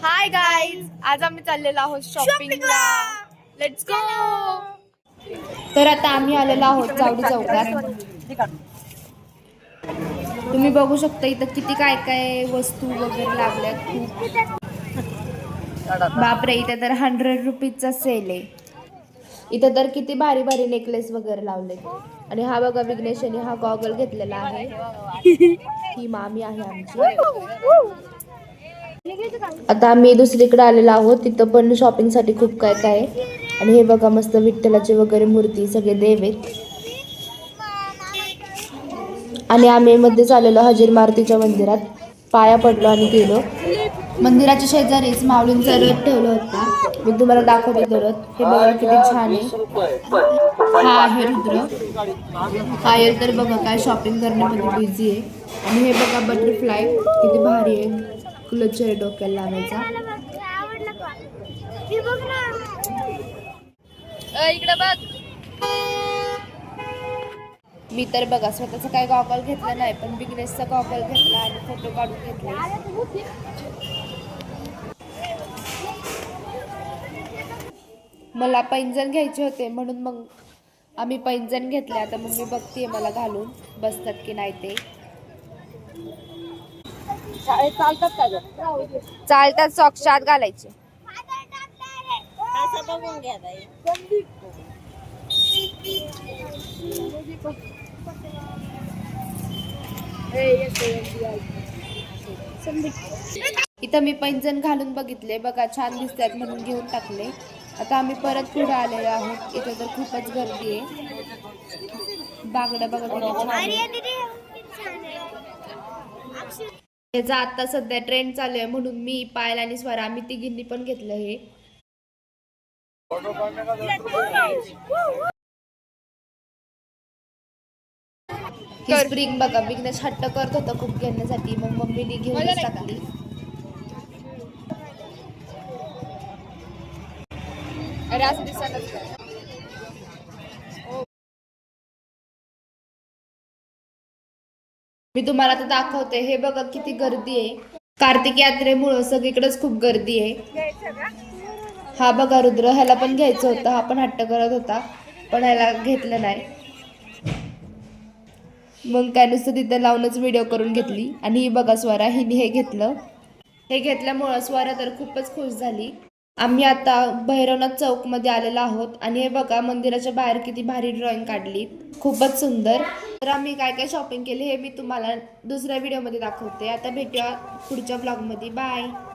Hi guys, आज आम्ही चाललेलो आहोत शॉपिंगला. Let's go. तर आता आम्ही आलेलो आहोत चावडी चौकात. तुम्ही बघू शकता इथं किती काय काय वस्तू वगैरे लागल्यात खूप. बापरे, इथे तर 100 रुपीजचा सेल आहे. इथं तर किती भारी भारी नेकलेस वगैरे लावले. आणि हा बघा विघ्नेश यांनी हा गॉगल घेतलेला आहे. ही मामी आहे आमची. आता आम्ही दुसरीकडे आलेलो आहोत. तिथं पण शॉपिंग साठी खूप काय काय आहे. आणि हे बघा मस्त विठ्ठलाची वगैरे मूर्ती, सगळे देव आहेत. आणि आम्ही मध्ये आलेलो हजीर मारुतीच्या मंदिरात, पाया पडलो आणि गेलो. मंदिराच्या शेजारीच माऊलींचा रथ ठेवला होता. मी तुम्हाला दाखवते तो रथ. हे बघा किती छान आहे. हा आहे रुद्र. पायल तर बघा काय शॉपिंग करण्यामध्ये बिझी आहे. आणि हे बघा बटरफ्लाय किती भारी आहे. क्लच आहे डोक्याला लावायचा. इकडे बघ. मी तर बघा स्वतःचा काय गॉगल घेतला नाही, पण बिघनेसचा गॉगल घेतला आणि फोटो काढून घेतले. मला पैंजण घ्यायचे होते म्हणून मग आम्ही पैंजण घेतले. आता मग मी बघतेय मला घालून बसतात की नाही ते. चालतात का? चालतात. सॉक्स आत घालायचे. इथं मी पैंजण घालून बघितले, बघा छान दिसतात म्हणून घेऊन टाकले. आता आम्ही परत पुढे आलेलो आहोत. इथे तर खूपच गर्दी आहे. बागडा बघा किती छान आहे. त्याचा आता सध्या ट्रेंड चालू आहे म्हणून मी, पायल आणि स्वरा आम्ही तिघींनी पण घेतलं हे. ही स्प्रिंग बघा बिघनेस हट्ट करत होता खूप घेण्यासाठी, मग मम्मीने घेऊन टाकली. अरे असं दिसत. मी तुम्हाला आता दाखवते. हे बघा किती गर्दी आहे. कार्तिक यात्रेमुळे सगळीकडेच खूप गर्दी आहे. हा बघा रुद्र, ह्याला पण घ्यायचं होतं. हा पण हट्ट करत होता पण ह्याला घेतलं नाही. मग काय नुसतं तिथं लावूनच व्हिडिओ करून घेतली. आणि ही बघा स्वरा, हिने हे घेतलं. हे घेतल्यामुळं स्वरा तर खूपच खुश झाली. आम्ही आता भैरवनाथ चौक मध्ये आलेलो आहोत. आणि हे बघा मंदिराच्या बाहेर किती भारी ड्रॉइंग काढली, खूपच सुंदर. तर आम्ही काय काय शॉपिंग केली हे मी तुम्हाला दुसऱ्या व्हिडिओमध्ये दाखवते. आता भेटूया पुढच्या ब्लॉगमध्ये. बाय.